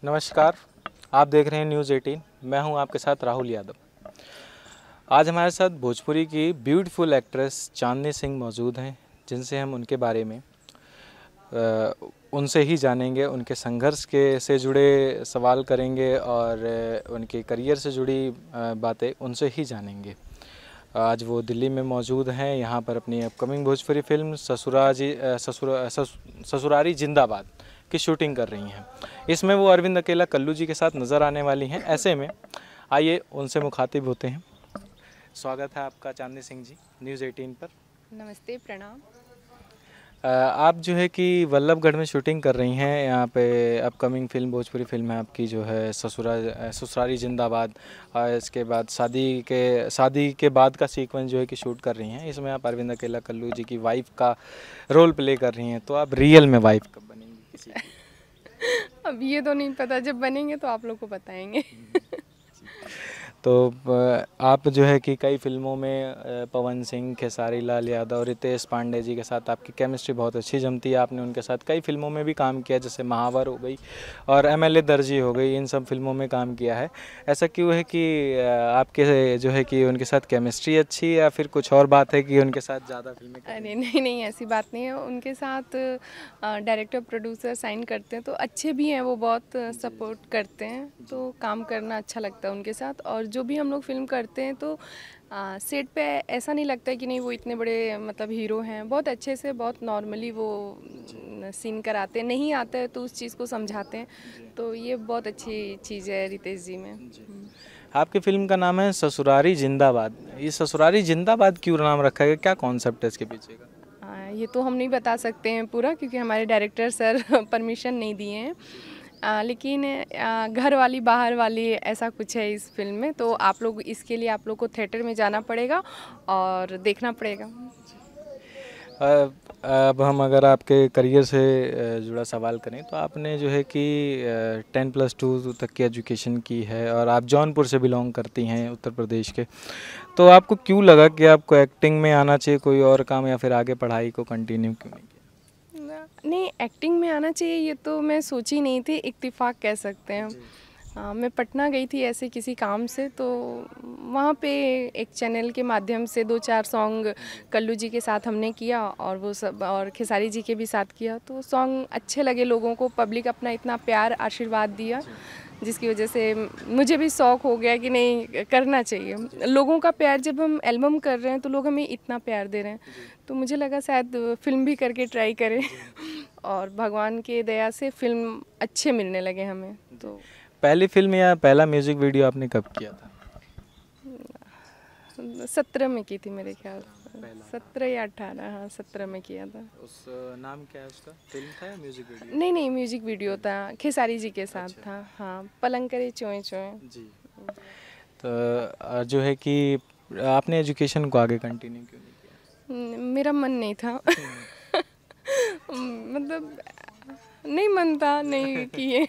नमस्कार, आप देख रहे हैं न्यूज़ 18। मैं हूं आपके साथ राहुल यादव। आज हमारे साथ भोजपुरी की ब्यूटीफुल एक्ट्रेस चांदनी सिंह मौजूद हैं, जिनसे हम उनके बारे में उनसे ही जानेंगे, उनके संघर्ष के से जुड़े सवाल करेंगे और उनके करियर से जुड़ी बातें उनसे ही जानेंगे। आज वो दिल्ली में मौजूद हैं, यहाँ पर अपनी अपकमिंग भोजपुरी फिल्म ससुरारी जिंदाबाद की शूटिंग कर रही हैं। इसमें वो अरविंद अकेला कल्लू जी के साथ नज़र आने वाली हैं। ऐसे में आइए उनसे मुखातिब होते हैं। स्वागत है आपका चांदनी सिंह जी न्यूज़ 18 पर। नमस्ते, प्रणाम। आप जो है कि वल्लभगढ़ में शूटिंग कर रही हैं, यहाँ पे अपकमिंग फिल्म भोजपुरी फिल्म है आपकी जो है ससुरारी जिंदाबाद। और इसके बाद शादी के बाद का सीक्वेंस जो है कि शूट कर रही हैं। इसमें आप अरविंद अकेला कल्लू जी की वाइफ का रोल प्ले कर रही हैं। तो आप रियल में वाइफ कब बनेंगी किसी की? अब ये तो नहीं पता, जब बनेंगे तो आप लोग को बताएंगे। तो आप जो है कि कई फिल्मों में पवन सिंह, खेसारी लाल यादव, रितेश पांडे जी के साथ आपकी केमिस्ट्री बहुत अच्छी जमती है। आपने उनके साथ कई फिल्मों में भी काम किया, जैसे महावर हो गई और एमएलए दर्जी हो गई, इन सब फिल्मों में काम किया है। ऐसा क्यों है कि आपके जो है कि उनके साथ केमिस्ट्री अच्छी है या फिर कुछ और बात है कि उनके साथ ज़्यादा फिल्में अरे नहीं नहीं, ऐसी बात नहीं है। उनके साथ डायरेक्टर प्रोड्यूसर साइन करते हैं तो अच्छे भी हैं, वो बहुत सपोर्ट करते हैं, तो काम करना अच्छा लगता है उनके साथ। और जो भी हम लोग फिल्म करते हैं तो सेट पे ऐसा नहीं लगता है कि नहीं वो इतने बड़े मतलब हीरो हैं। बहुत अच्छे से, बहुत नॉर्मली वो सीन कराते हैं। नहीं आता है तो उस चीज़ को समझाते हैं, तो ये बहुत अच्छी चीज़ है रितेश जी में। आपकी फिल्म का नाम है ससुरारी जिंदाबाद। ये ससुरारी जिंदाबाद क्यों नाम रखा है, क्या कॉन्सेप्ट है इसके पीछे का? ये तो हम नहीं बता सकते हैं पूरा, क्योंकि हमारे डायरेक्टर सर परमिशन नहीं दिए हैं। लेकिन घर वाली बाहर वाली ऐसा कुछ है इस फिल्म में, तो आप लोग इसके लिए आप लोग को थिएटर में जाना पड़ेगा और देखना पड़ेगा। अब हम अगर आपके करियर से जुड़ा सवाल करें तो आपने जो है कि 10+2 तक की एजुकेशन की है और आप जौनपुर से बिलोंग करती हैं, उत्तर प्रदेश के। तो आपको क्यों लगा कि आपको एक्टिंग में आना चाहिए, कोई और काम, या फिर आगे पढ़ाई को कंटिन्यू क्यों नहीं किया? नहीं, एक्टिंग में आना चाहिए ये तो मैं सोची नहीं थी, इत्तेफाक कह सकते हैं। मैं पटना गई थी ऐसे किसी काम से, तो वहाँ पे एक चैनल के माध्यम से 2-4 सॉन्ग कल्लू जी के साथ हमने किया और वो सब, और खेसारी जी के भी साथ किया। तो सॉन्ग अच्छे लगे लोगों को, पब्लिक अपना इतना प्यार आशीर्वाद दिया, जिसकी वजह से मुझे भी शौक़ हो गया कि नहीं करना चाहिए। लोगों का प्यार, जब हम एल्बम कर रहे हैं तो लोग हमें इतना प्यार दे रहे हैं, तो मुझे लगा शायद फिल्म भी करके ट्राई करें। और भगवान के दया से फिल्म अच्छे मिलने लगे हमें। तो पहली फिल्म या पहला म्यूजिक वीडियो आपने कब किया था? 17 में की थी मेरे ख्याल से, 17 या 18, हाँ 17 में किया था। उस नाम क्या है उसका? फिल्म था या म्यूजिक वीडियो? नहीं नहीं, म्यूजिक वीडियो था, खेसारी जी के साथ था। हाँ, पलंग करे चोए चोए जी। तो जो है कि आपने एजुकेशन को आगे कंटिन्यू क्यों नहीं किया? मेरा मन नहीं था। मतलब नहीं मन था, नहीं किए।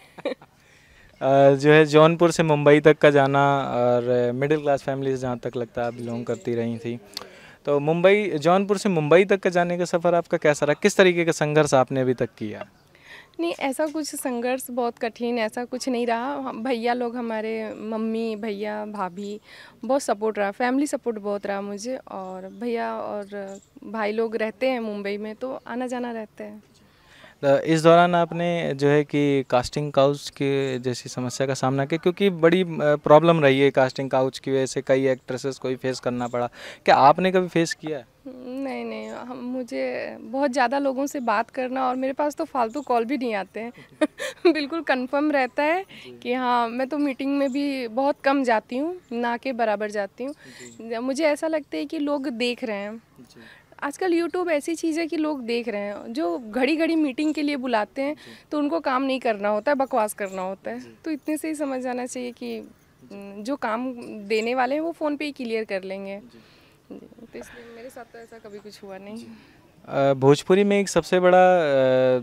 जो है जौनपुर से मुंबई तक का जाना, और मिडिल क्लास फैमिली से जहाँ तक लगता है आप बिलोंग करती रही थी, तो जौनपुर से मुंबई तक का जाने का सफ़र आपका कैसा रहा? किस तरीके का संघर्ष आपने अभी तक किया? नहीं, ऐसा कुछ संघर्ष बहुत कठिन ऐसा कुछ नहीं रहा। भैया लोग हमारे, मम्मी भैया भाभी बहुत सपोर्ट रहा, फैमिली सपोर्ट बहुत रहा मुझे। और भैया और भाई लोग रहते हैं मुंबई में, तो आना जाना रहता है। तो इस दौरान आपने जो है कि कास्टिंग काउच के जैसी समस्या का सामना किया, क्योंकि बड़ी प्रॉब्लम रही है कास्टिंग काउच की वजह से, कई एक्ट्रेसेस को ही फेस करना पड़ा। क्या आपने कभी फेस किया है? नहीं नहीं, मुझे बहुत ज़्यादा लोगों से बात करना, और मेरे पास तो फालतू कॉल भी नहीं आते हैं। बिल्कुल कंफर्म रहता है कि हाँ, मैं तो मीटिंग में भी बहुत कम जाती हूँ, ना के बराबर जाती हूँ। मुझे ऐसा लगता है कि लोग देख रहे हैं। आजकल यूट्यूब ऐसी चीज़ है कि लोग देख रहे हैं। जो घड़ी घड़ी मीटिंग के लिए बुलाते हैं तो उनको काम नहीं करना होता है, बकवास करना होता है। तो इतने से ही समझ जाना चाहिए कि जो काम देने वाले हैं वो फ़ोन पे ही क्लियर कर लेंगे। तो इसलिए मेरे साथ तो ऐसा कभी कुछ हुआ नहीं। भोजपुरी में एक सबसे बड़ा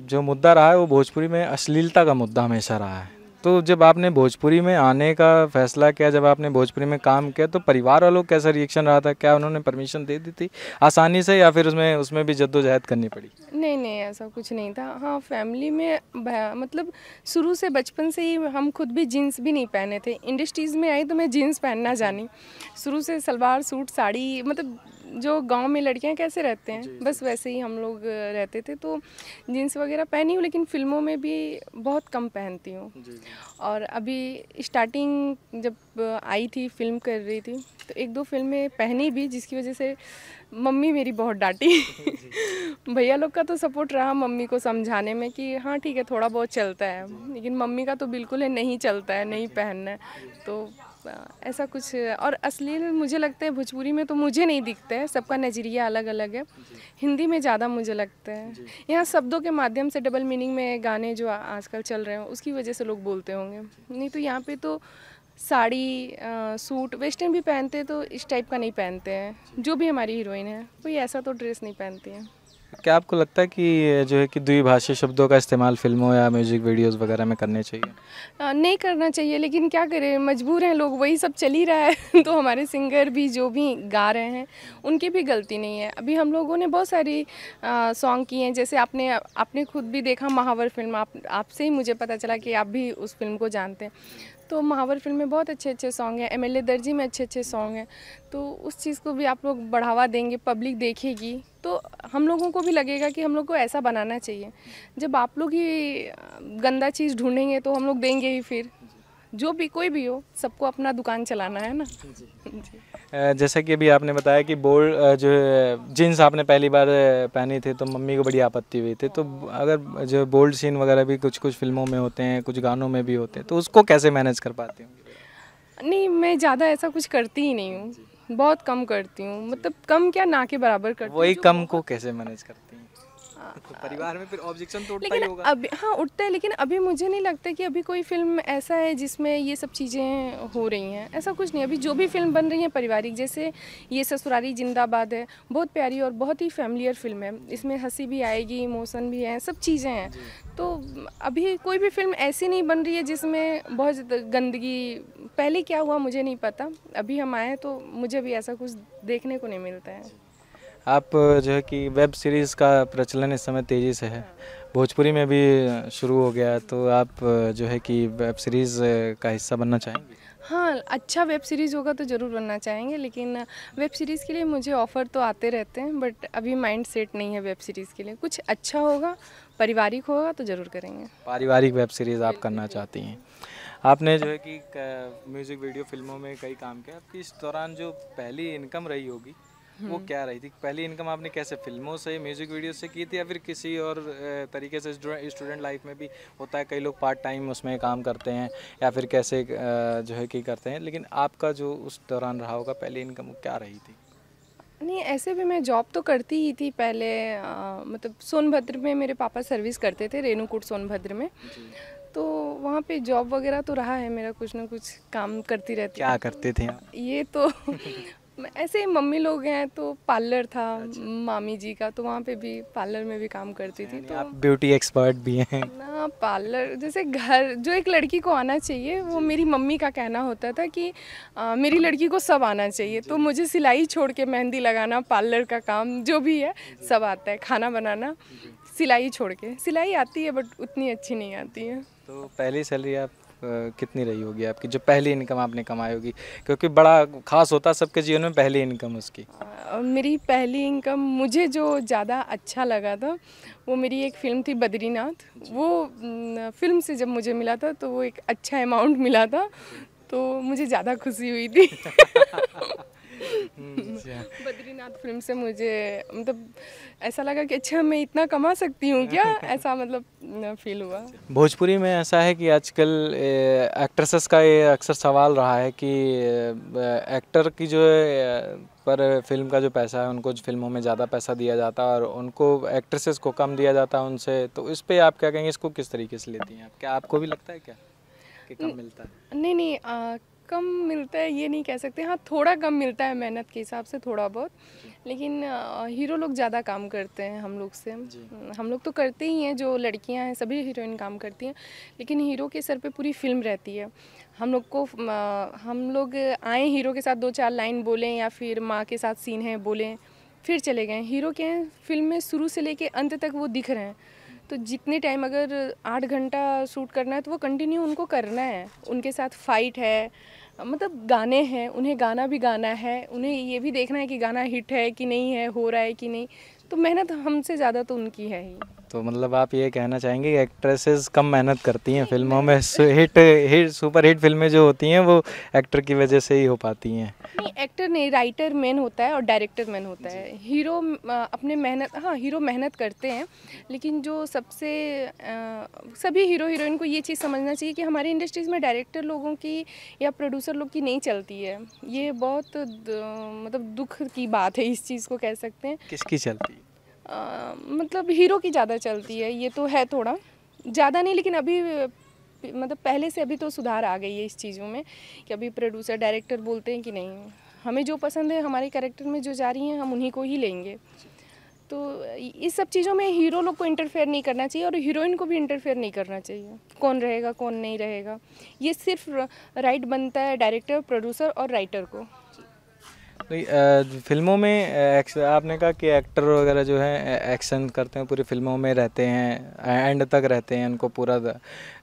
जो मुद्दा रहा है वो भोजपुरी में अश्लीलता का मुद्दा हमेशा रहा है। तो जब आपने भोजपुरी में आने का फैसला किया, जब आपने भोजपुरी में काम किया, तो परिवार वालों का कैसा रिएक्शन रहा था? क्या उन्होंने परमिशन दे दी थी आसानी से, या फिर उसमें उसमें भी जद्दोजहद करनी पड़ी? नहीं नहीं, ऐसा कुछ नहीं था। हाँ, फैमिली में मतलब शुरू से बचपन से ही हम खुद भी जीन्स भी नहीं पहने थे। इंडस्ट्रीज़ में आई तो मैं जीन्स पहनना जानी। शुरू से सलवार सूट साड़ी, मतलब जो गांव में लड़कियां कैसे रहते हैं बस वैसे ही हम लोग रहते थे। तो जीन्स वगैरह पहनी हूँ, लेकिन फिल्मों में भी बहुत कम पहनती हूँ। और अभी स्टार्टिंग जब आई थी, फिल्म कर रही थी, तो एक दो फिल्में पहनी भी, जिसकी वजह से मम्मी मेरी बहुत डांटी। भैया लोग का तो सपोर्ट रहा मम्मी को समझाने में कि हाँ ठीक है थोड़ा बहुत चलता है, लेकिन मम्मी का तो बिल्कुल है नहीं चलता है, नहीं पहनना है। तो ऐसा कुछ, और असली में मुझे लगता है भोजपुरी में तो मुझे नहीं दिखता है, सबका नज़रिया अलग अलग है। हिंदी में ज़्यादा मुझे लगता है, यहाँ शब्दों के माध्यम से डबल मीनिंग में गाने जो आजकल चल रहे हैं उसकी वजह से लोग बोलते होंगे। नहीं तो यहाँ पे तो साड़ी सूट वेस्टर्न भी पहनते, तो इस टाइप का नहीं पहनते हैं। जो भी हमारी हीरोइन है कोई ऐसा तो ड्रेस नहीं पहनती है। क्या आपको लगता है कि जो है कि द्विभाषी शब्दों का इस्तेमाल फिल्मों या म्यूजिक वीडियोस वगैरह में करने चाहिए? नहीं करना चाहिए, लेकिन क्या करें, मजबूर हैं लोग, वही सब चल ही रहा है। तो हमारे सिंगर भी जो भी गा रहे हैं उनकी भी गलती नहीं है। अभी हम लोगों ने बहुत सारी सॉन्ग किए हैं, जैसे आपने खुद भी देखा महावर फिल्म, आपसे ही मुझे पता चला कि आप भी उस फिल्म को जानते हैं। तो महावर फिल्म में बहुत अच्छे अच्छे सॉन्ग हैं, एमएलए दर्जी में अच्छे अच्छे सॉन्ग हैं। तो उस चीज़ को भी आप लोग बढ़ावा देंगे, पब्लिक देखेगी, तो हम लोगों को भी लगेगा कि हम लोग को ऐसा बनाना चाहिए। जब आप लोग ही गंदा चीज़ ढूंढेंगे तो हम लोग देंगे ही फिर। जो भी कोई भी हो, सबको अपना दुकान चलाना है ना। जी। जैसा कि अभी आपने बताया कि बोल्ड जो जीन्स आपने पहली बार पहनी थी तो मम्मी को बड़ी आपत्ति हुई थी, तो अगर जो बोल्ड सीन वगैरह भी कुछ कुछ फिल्मों में होते हैं, कुछ गानों में भी होते हैं, तो उसको कैसे मैनेज कर पाती हूँ? नहीं, मैं ज़्यादा ऐसा कुछ करती ही नहीं हूँ, बहुत कम करती हूँ। मतलब कम क्या, ना के बराबर करती हूँ। वही कम को कैसे मैनेज करती हैं? तो परिवार में फिर ऑब्जेक्शन तो उठता ही लेकिन होगा। अभी हाँ उठता है, लेकिन अभी मुझे नहीं लगता कि अभी कोई फिल्म ऐसा है जिसमें ये सब चीज़ें हो रही हैं। ऐसा कुछ नहीं, अभी जो भी फिल्म बन रही है पारिवारिक, जैसे ये ससुराली जिंदाबाद है, बहुत प्यारी और बहुत ही फैमिलियर फिल्म है। इसमें हंसी भी आएगी, इमोशन भी है, सब चीज़ें हैं। तो अभी कोई भी फिल्म ऐसी नहीं बन रही है जिसमें बहुत गंदगी, पहले क्या हुआ मुझे नहीं पता, अभी हम आए तो मुझे भी ऐसा कुछ देखने को नहीं मिलता है। आप जो है कि वेब सीरीज़ का प्रचलन इस समय तेज़ी से है, भोजपुरी में भी शुरू हो गया है, तो आप जो है कि वेब सीरीज़ का हिस्सा बनना चाहेंगे? हाँ, अच्छा वेब सीरीज़ होगा तो ज़रूर बनना चाहेंगे, लेकिन वेब सीरीज़ के लिए मुझे ऑफ़र तो आते रहते हैं, बट अभी माइंड सेट नहीं है वेब सीरीज़ के लिए। कुछ अच्छा होगा, पारिवारिक होगा तो ज़रूर करेंगे। पारिवारिक वेब सीरीज़ आप करना चाहती हैं। आपने जो है कि म्यूज़िक वीडियो फिल्मों में कई काम किया, आपकी इस दौरान जो पहली इनकम रही होगी वो क्या रही थी? पहली इनकम आपने कैसे, फिल्मों से, म्यूज़िक वीडियो से की थी, या फिर किसी और तरीके से? स्टूडेंट लाइफ में भी होता है, कई लोग पार्ट टाइम उसमें काम करते हैं, या फिर कैसे जो है कि करते हैं, लेकिन आपका जो उस दौरान रहा होगा पहली इनकम वो क्या रही थी? नहीं, ऐसे भी मैं जॉब तो करती ही थी पहले। मतलब सोनभद्र में मेरे पापा सर्विस करते थे, रेणुकूट सोनभद्र में। तो वहाँ पे जॉब वगैरह तो रहा है मेरा, कुछ ना कुछ काम करती रहती क्या हूँ। करते थे आप? ये तो ऐसे ही मम्मी लोग हैं तो पार्लर था मामी जी का, तो वहाँ पे भी पार्लर में भी काम करती थी। तो आप ब्यूटी एक्सपर्ट भी हैं? ना, पार्लर जैसे घर जो एक लड़की को आना चाहिए, वो मेरी मम्मी का कहना होता था कि मेरी लड़की को सब आना चाहिए। तो मुझे सिलाई छोड़ के मेहंदी लगाना, पार्लर का काम जो भी है सब आता है, खाना बनाना, सिलाई छोड़ के। सिलाई आती है बट उतनी अच्छी नहीं आती है। तो पहली सैलरी आप कितनी रही होगी आपकी, जो पहली इनकम आपने कमाई होगी, क्योंकि बड़ा खास होता है सबके जीवन में पहली इनकम उसकी? मेरी पहली इनकम, मुझे जो ज़्यादा अच्छा लगा था वो मेरी एक फ़िल्म थी बद्रीनाथ। वो फ़िल्म से जब मुझे मिला था तो वो एक अच्छा अमाउंट मिला था, तो मुझे ज़्यादा खुशी हुई थी। बद्रीनाथ फिल्म से मुझे मतलब ऐसा लगा कि अच्छा मैं इतना कमा सकती हूँ क्या, ऐसा मतलब फील हुआ। भोजपुरी में ऐसा है कि आजकल एक्ट्रेसेस का ये अक्सर सवाल रहा है कि एक्टर की जो है पर फिल्म का जो पैसा है उनको फिल्मों में ज़्यादा पैसा दिया जाता है और उनको एक्ट्रेसेस को कम दिया जाता है उनसे, तो इस पे आप क्या कहेंगे, इसको किस तरीके से लेती हैं आप? क्या आपको भी लगता है क्या कि कम मिलता है? नहीं नहीं, कम मिलता है ये नहीं कह सकते, हाँ थोड़ा कम मिलता है मेहनत के हिसाब से, थोड़ा बहुत। लेकिन हीरो लोग ज़्यादा काम करते हैं हम लोग से। हम लोग तो करते ही हैं, जो लड़कियां हैं सभी हीरोइन काम करती हैं, लेकिन हीरो के सर पे पूरी फिल्म रहती है। हम लोग आए हीरो के साथ 2-4 लाइन बोलें या फिर माँ के साथ सीन है बोलें, फिर चले गए। हीरो के हैं फिल्म में शुरू से लेके अंत तक वो दिख रहे हैं, तो जितने टाइम अगर 8 घंटा शूट करना है तो वो कंटिन्यू उनको करना है। उनके साथ फाइट है, मतलब गाने हैं, उन्हें गाना भी गाना है, उन्हें ये भी देखना है कि गाना हिट है कि नहीं है, हो रहा है कि नहीं। तो मेहनत हमसे ज़्यादा तो उनकी है ही। तो मतलब आप ये कहना चाहेंगे कि एक्ट्रेसेस कम मेहनत करती हैं नहीं, फिल्मों में, हिट सुपर हिट फिल्में जो होती हैं वो एक्टर की वजह से ही हो पाती हैं? नहीं, एक्टर नहीं, राइटर मेन होता है और डायरेक्टर मेन होता है। हीरो अपने मेहनत, हाँ हीरो मेहनत करते हैं, लेकिन जो सबसे सभी हीरो हीरोइन को ये चीज़ समझना चाहिए कि हमारी इंडस्ट्रीज़ में डायरेक्टर लोगों की या प्रोड्यूसर लोग की नहीं चलती है। ये बहुत मतलब दुख की बात है, इस चीज़ को कह सकते हैं। किसकी चलती है? मतलब हीरो की ज़्यादा चलती है, ये तो है, थोड़ा ज़्यादा नहीं, लेकिन अभी मतलब पहले से अभी तो सुधार आ गई है इस चीज़ों में कि अभी प्रोड्यूसर डायरेक्टर बोलते हैं कि नहीं, हमें जो पसंद है हमारे कैरेक्टर में जो जा रही हैं हम उन्हीं को ही लेंगे। तो इस सब चीज़ों में हीरो लोग को इंटरफेयर नहीं करना चाहिए और हीरोइन को भी इंटरफेयर नहीं करना चाहिए, कौन रहेगा कौन नहीं रहेगा। ये सिर्फ राइट बनता है डायरेक्टर, प्रोड्यूसर और राइटर को। फिल्मों में आपने कहा कि एक्टर वगैरह जो है एक्शन करते हैं, पूरी फिल्मों में रहते हैं, एंड तक रहते हैं, उनको पूरा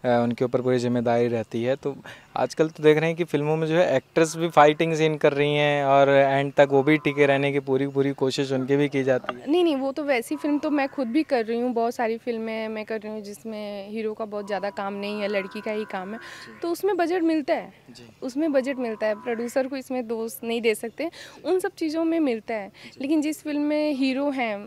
उनके ऊपर पूरी जिम्मेदारी रहती है। तो आजकल तो देख रहे हैं कि फिल्मों में जो है एक्ट्रेस भी फाइटिंग सीन कर रही हैं और एंड तक वो भी टिके रहने की पूरी पूरी कोशिश उनकी भी की जाती है। नहीं नहीं, वो तो वैसी फिल्म तो मैं खुद भी कर रही हूँ, बहुत सारी फिल्में मैं कर रही हूँ जिसमें हीरो का बहुत ज़्यादा काम नहीं है, लड़की का ही काम है, तो उसमें बजट मिलता है। उसमें बजट मिलता है, प्रोड्यूसर को इसमें दोष नहीं दे सकते, उन सब चीज़ों में मिलता है। लेकिन जिस फिल्म में हीरो हैं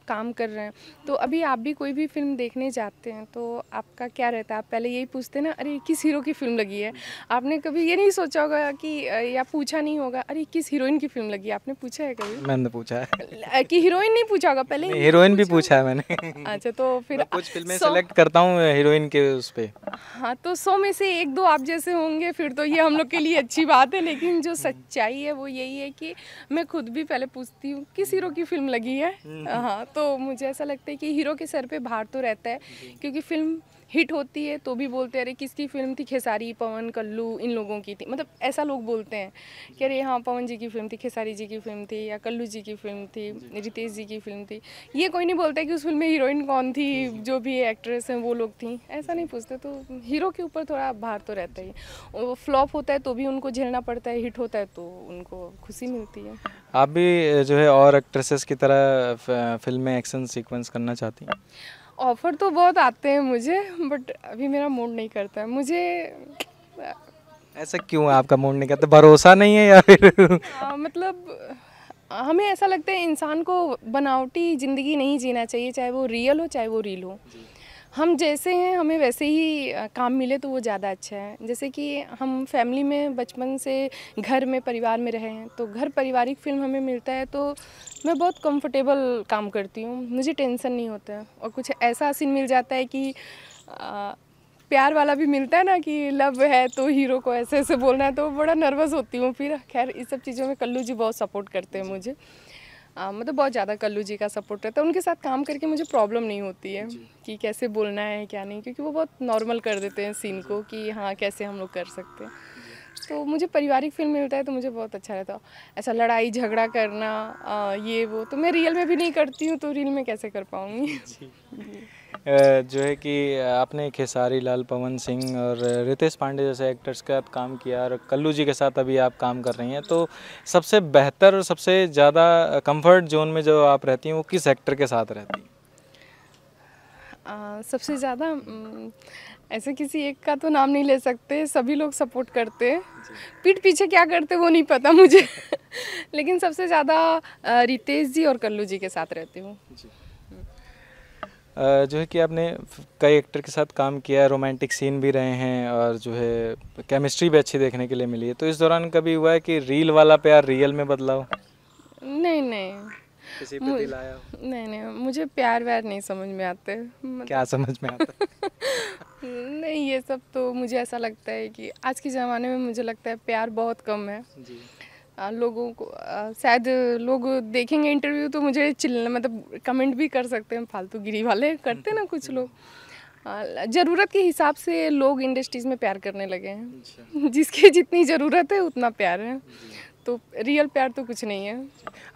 काम कर रहे हैं, तो अभी आप भी कोई भी फिल्म देखने जाते हैं तो आपका क्या रहता है, आप पहले यही पूछते हैं ना, अरे किस हीरो की फिल्म लगी है। आपने कभी ये नहीं सोचा होगा कि या पूछा नहीं होगा अरे किस हीरोइन की फिल्म लगी है, आपने पूछा है कभी? मैंने पूछा है कि हीरोइन नहीं पूछा होगा पहले? हीरोइन भी पूछा है मैंने। अच्छा, तो फिर कुछ फिल्में सेलेक्ट करता हूँ हीरोइन के उस पे। हाँ, तो 100 में से 1-2 आप जैसे होंगे, फिर तो ये हम लोग के लिए अच्छी बात है। लेकिन जो सच्चाई है वो यही है कि मैं खुद भी पहले पूछती हूँ किस हीरो की फिल्म लगी है। हाँ, तो मुझे ऐसा लगता है कि हीरो के सर पे भार तो रहता है, क्योंकि फिल्म हिट होती है तो भी बोलते हैं अरे किसकी फिल्म थी, खेसारी, पवन, कल्लू, इन लोगों की थी। मतलब ऐसा लोग बोलते हैं कि अरे हाँ पवन जी की फिल्म थी, खेसारी जी की फिल्म थी, या कल्लू जी की फिल्म थी, रितेश जी की फिल्म थी। ये कोई नहीं बोलता कि उस फिल्म में हीरोइन कौन थी, जो भी एक्ट्रेस हैं वो लोग थी, ऐसा नहीं पूछते। तो हीरो के ऊपर थोड़ा भार तो रहता ही। वो फ्लॉप होता है तो भी उनको झेलना पड़ता है, हिट होता है तो उनको खुशी मिलती है। आप भी जो है और एक्ट्रेसेस की तरह फिल्म में एक्शन सीक्वेंस करना चाहती हैं? ऑफ़र तो बहुत आते हैं मुझे, बट अभी मेरा मूड नहीं करता है मुझे। ऐसा क्यों है, आपका मूड नहीं करता, भरोसा नहीं है या फिर? मतलब हमें ऐसा लगता है इंसान को बनावटी ज़िंदगी नहीं जीना चाहिए, चाहे वो रियल हो चाहे वो रील हो। हम जैसे हैं हमें वैसे ही काम मिले तो वो ज़्यादा अच्छा है। जैसे कि हम फैमिली में बचपन से घर में परिवार में रहे हैं, तो घर पारिवारिक फिल्म हमें मिलता है तो मैं बहुत कंफर्टेबल काम करती हूँ, मुझे टेंशन नहीं होता है। और कुछ ऐसा सीन मिल जाता है कि प्यार वाला भी मिलता है ना, कि लव है तो हीरो को ऐसे ऐसे बोलना है, तो बड़ा नर्वस होती हूँ फिर। खैर इस सब चीज़ों में कल्लू जी बहुत सपोर्ट करते हैं मुझे, मतलब बहुत ज़्यादा कल्लू जी का सपोर्ट रहता है। उनके साथ काम करके मुझे प्रॉब्लम नहीं होती है कि कैसे बोलना है क्या नहीं, क्योंकि वो बहुत नॉर्मल कर देते हैं सीन को कि हाँ कैसे हम लोग कर सकते हैं। तो मुझे पारिवारिक फिल्म मिलता है तो मुझे बहुत अच्छा रहता है। ऐसा लड़ाई झगड़ा करना ये वो तो मैं रियल में भी नहीं करती हूँ, तो रील में कैसे कर पाऊँगी। जो है कि आपने खेसारी लाल, पवन सिंह और रितेश पांडे जैसे एक्टर्स के साथ काम किया और कल्लू जी के साथ अभी आप काम कर रही हैं, तो सबसे बेहतर और सबसे ज़्यादा कंफर्ट जोन में जो आप रहती हैं वो किस एक्टर के साथ रहती हैं? सबसे ज़्यादा ऐसे किसी एक का तो नाम नहीं ले सकते, सभी लोग सपोर्ट करते हैं। पीठ पीछे क्या करते वो नहीं पता मुझे लेकिन सबसे ज़्यादा रितेश जी और कल्लू जी के साथ रहती हूँ। जो है कि आपने कई एक्टर के साथ काम किया है, रोमांटिक सीन भी रहे हैं और जो है केमिस्ट्री भी अच्छी देखने के लिए मिली है, तो इस दौरान कभी हुआ है कि रील वाला प्यार रियल में बदला हो? नहीं नहीं, किसी पे दिल आया हो? नहीं नहीं, मुझे प्यार व्यार नहीं समझ में आते क्या समझ में आता है? नहीं, ये सब तो मुझे ऐसा लगता है कि आज के ज़माने में मुझे लगता है प्यार बहुत कम है। जी। लोगों को शायद लोग देखेंगे इंटरव्यू तो मुझे मतलब कमेंट भी कर सकते हैं, फालतूगिरी वाले करते हैं ना कुछ लोग। ज़रूरत के हिसाब से लोग इंडस्ट्रीज़ में प्यार करने लगे हैं। अच्छा। जिसकी जितनी ज़रूरत है उतना प्यार है, तो रियल प्यार तो कुछ नहीं है।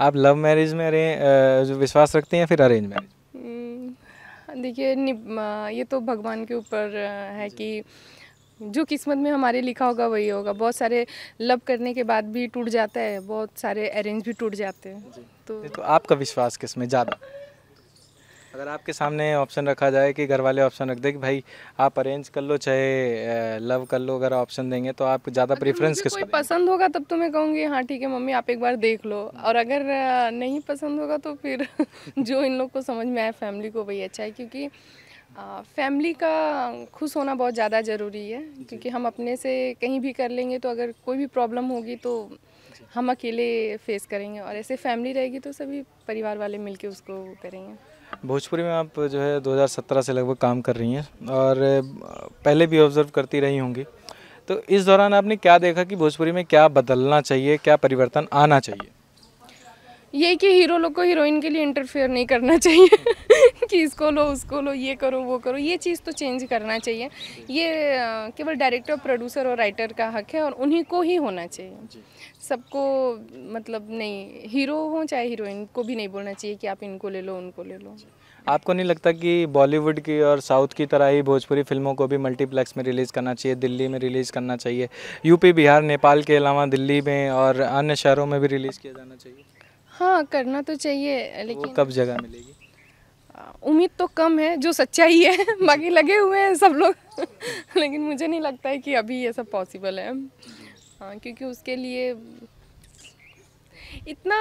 आप लव मैरिज में जो विश्वास रखते हैं या फिर अरेंज मैरिज? देखिए, ये तो भगवान के ऊपर है कि जो किस्मत में हमारे लिखा होगा वही होगा। बहुत सारे लव करने के बाद भी टूट जाता है, बहुत सारे अरेंज भी टूट जाते हैं। तो आपका विश्वास किस में ज़्यादा? अगर आपके सामने ऑप्शन रखा जाए कि घर वाले ऑप्शन रख दे कि भाई आप अरेंज कर लो चाहे लव कर लो, अगर ऑप्शन देंगे तो आप ज़्यादा प्रेफरेंस किसको कोई देंगे? पसंद होगा तब तो मैं कहूँगी हाँ ठीक है मम्मी आप एक बार देख लो, और अगर नहीं पसंद होगा तो फिर जो इन लोग को समझ में आए फैमिली को वही अच्छा है, क्योंकि फैमिली का खुश होना बहुत ज़्यादा ज़रूरी है। क्योंकि हम अपने से कहीं भी कर लेंगे तो अगर कोई भी प्रॉब्लम होगी तो हम अकेले फेस करेंगे, और ऐसे फैमिली रहेगी तो सभी परिवार वाले मिलके उसको करेंगे। भोजपुरी में आप जो है 2017 से लगभग काम कर रही हैं और पहले भी ऑब्जर्व करती रही होंगी, तो इस दौरान आपने क्या देखा कि भोजपुरी में क्या बदलना चाहिए, क्या परिवर्तन आना चाहिए? ये कि हीरो लोग को हीरोइन के लिए इंटरफेयर नहीं करना चाहिए कि इसको लो उसको लो, ये करो वो करो, ये चीज़ तो चेंज करना चाहिए। ये केवल डायरेक्टर, प्रोड्यूसर और राइटर का हक है और उन्हीं को ही होना चाहिए। सबको मतलब नहीं, हीरो हो चाहे हीरोइन को भी नहीं बोलना चाहिए कि आप इनको ले लो उनको ले लो। आपको नहीं लगता कि बॉलीवुड की और साउथ की तरह ही भोजपुरी फिल्मों को भी मल्टीप्लेक्स में रिलीज़ करना चाहिए, दिल्ली में रिलीज़ करना चाहिए, यूपी, बिहार, नेपाल के अलावा दिल्ली में और अन्य शहरों में भी रिलीज़ किया जाना चाहिए? हाँ, करना तो चाहिए, वो लेकिन कब जगह मिलेगी? उम्मीद तो कम है, जो सच्चाई है बाकी लगे हुए हैं सब लोग लेकिन मुझे नहीं लगता है कि अभी ये सब पॉसिबल है। हाँ, क्योंकि उसके लिए इतना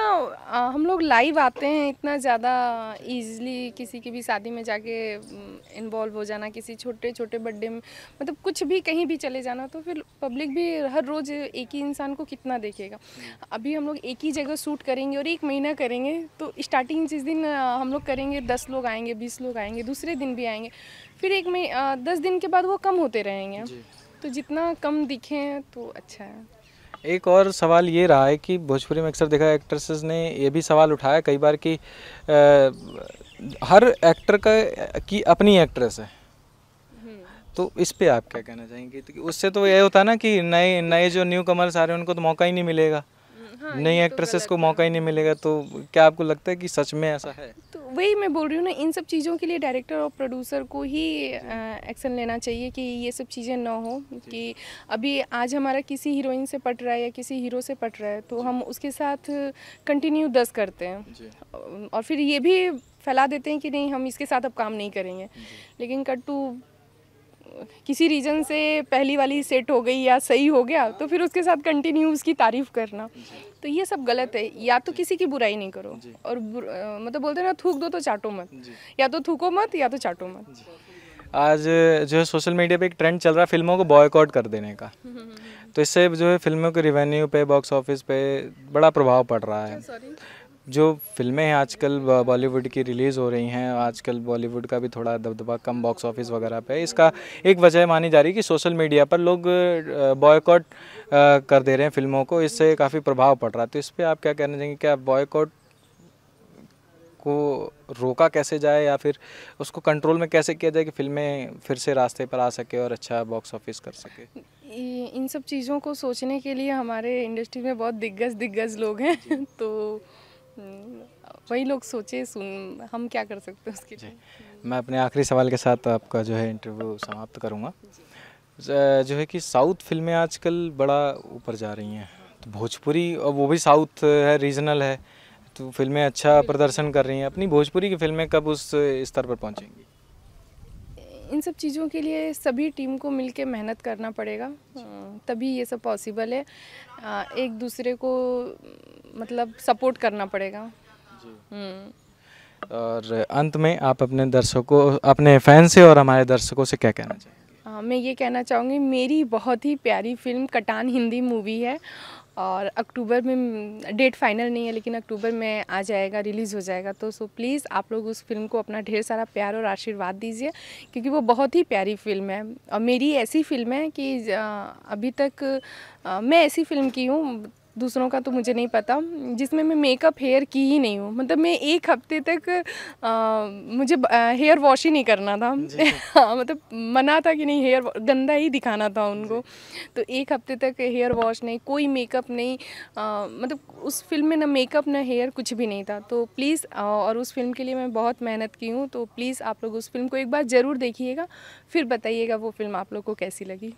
हम लोग लाइव आते हैं, इतना ज़्यादा इजीली किसी की भी शादी में जाके इन्वॉल्व हो जाना, किसी छोटे छोटे बर्थडे में, मतलब कुछ भी कहीं भी चले जाना, तो फिर पब्लिक भी हर रोज़ एक ही इंसान को कितना देखेगा। अभी हम लोग एक ही जगह शूट करेंगे और 1 महीना करेंगे, तो स्टार्टिंग जिस दिन हम लोग करेंगे 10 लोग आएंगे, 20 लोग आएंगे, दूसरे दिन भी आएंगे, फिर 10 दिन के बाद वो कम होते रहेंगे। तो जितना कम दिखें तो अच्छा है। एक और सवाल ये रहा है कि भोजपुरी में अक्सर देखा है, एक्ट्रेसेस ने ये भी सवाल उठाया कई बार कि हर एक्टर की अपनी एक्ट्रेस है, तो इस पे आप क्या कहना चाहेंगे? तो उससे तो ये होता है ना कि नए नए जो न्यू कमर्स आ रहे हैं उनको तो मौका ही नहीं मिलेगा, नई एक्ट्रेसेस को मौका ही नहीं मिलेगा, तो क्या आपको लगता है कि सच में ऐसा है? तो वही मैं बोल रही हूँ ना, इन सब चीज़ों के लिए डायरेक्टर और प्रोड्यूसर को ही एक्शन लेना चाहिए कि ये सब चीज़ें ना हो। कि अभी आज हमारा किसी हीरोइन से पट रहा है या किसी हीरो से पट रहा है तो हम उसके साथ कंटिन्यू 10 करते हैं और फिर ये भी फैला देते हैं कि नहीं हम इसके साथ अब काम नहीं करेंगे, लेकिन कट टू किसी रीज़न से पहली वाली सेट हो गई या सही हो गया तो फिर उसके साथ कंटिन्यू उसकी तारीफ़ करना, तो ये सब गलत है। या तो किसी की बुराई नहीं करो और मतलब बोलते हैं ना, थूक दो तो चाटो मत, या तो थूको मत या तो चाटो मत। आज जो है सोशल मीडिया पे एक ट्रेंड चल रहा है फिल्मों को बॉयकॉट कर देने का, तो इससे जो है फिल्मों के रिवेन्यू पे, बॉक्स ऑफिस पे बड़ा प्रभाव पड़ रहा है। जो फिल्में हैं आजकल बॉलीवुड की रिलीज़ हो रही हैं, आजकल बॉलीवुड का भी थोड़ा दबदबा कम बॉक्स ऑफिस वगैरह पे, इसका एक वजह मानी जा रही है कि सोशल मीडिया पर लोग बॉयकॉट कर दे रहे हैं फिल्मों को, इससे काफ़ी प्रभाव पड़ रहा है। तो इस पर आप क्या कहना चाहेंगे? क्या बॉयकॉट को रोका कैसे जाए या फिर उसको कंट्रोल में कैसे किया जाए कि फिल्में फिर से रास्ते पर आ सके और अच्छा बॉक्स ऑफिस कर सके? इन सब चीज़ों को सोचने के लिए हमारे इंडस्ट्री में बहुत दिग्गज लोग हैं तो वही लोग सोचे, हम क्या कर सकते हैं उसके लिए। मैं अपने आखिरी सवाल के साथ आपका जो है इंटरव्यू समाप्त करूँगा। जो है कि साउथ फिल्में आजकल बड़ा ऊपर जा रही हैं, तो भोजपुरी और वो भी साउथ है, रीजनल है, तो फिल्में अच्छा प्रदर्शन कर रही हैं, अपनी भोजपुरी की फिल्में कब उस स्तर पर पहुंचेंगी? इन सब चीज़ों के लिए सभी टीम को मिलके मेहनत करना पड़ेगा, तभी ये सब पॉसिबल है। एक दूसरे को मतलब सपोर्ट करना पड़ेगा। और अंत में आप अपने दर्शकों, अपने फैन से और हमारे दर्शकों से क्या कहना चाहेंगे? मैं ये कहना चाहूँगी, मेरी बहुत ही प्यारी फिल्म कटान हिंदी मूवी है और अक्टूबर में, डेट फाइनल नहीं है लेकिन अक्टूबर में आ जाएगा, रिलीज़ हो जाएगा। तो सो प्लीज़ आप लोग उस फिल्म को अपना ढेर सारा प्यार और आशीर्वाद दीजिए, क्योंकि वो बहुत ही प्यारी फिल्म है। और मेरी ऐसी फिल्म है कि अभी तक मैं ऐसी फिल्म की हूँ, दूसरों का तो मुझे नहीं पता, जिसमें मैं मेकअप हेयर की ही नहीं हूँ। मतलब मैं एक हफ्ते तक मुझे हेयर वॉश ही नहीं करना था। हाँ, मतलब मना था कि नहीं, हेयर गंदा ही दिखाना था उनको। तो एक हफ्ते तक हेयर वॉश नहीं, कोई मेकअप नहीं, मतलब उस फिल्म में ना मेकअप ना हेयर, कुछ भी नहीं था। तो प्लीज़, और उस फिल्म के लिए मैं बहुत मेहनत की हूँ। तो प्लीज़ आप लोग उस फिल्म को एक बार ज़रूर देखिएगा, फिर बताइएगा वो फिल्म आप लोग को कैसी लगी।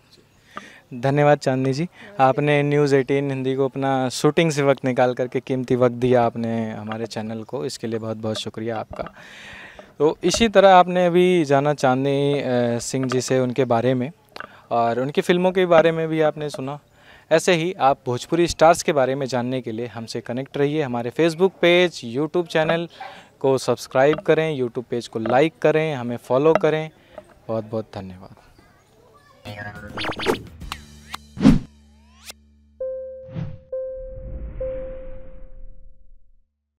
धन्यवाद चांदनी जी, आपने न्यूज़ 18 हिंदी को अपना शूटिंग से वक्त निकाल करके कीमती वक्त दिया आपने हमारे चैनल को, इसके लिए बहुत बहुत शुक्रिया आपका। तो इसी तरह आपने अभी जाना चांदनी सिंह जी से उनके बारे में, और उनकी फ़िल्मों के बारे में भी आपने सुना। ऐसे ही आप भोजपुरी स्टार्स के बारे में जानने के लिए हमसे कनेक्ट रहिए। हमारे फेसबुक पेज, यूट्यूब चैनल को सब्सक्राइब करें, यूट्यूब पेज को लाइक करें, हमें फॉलो करें। बहुत बहुत धन्यवाद।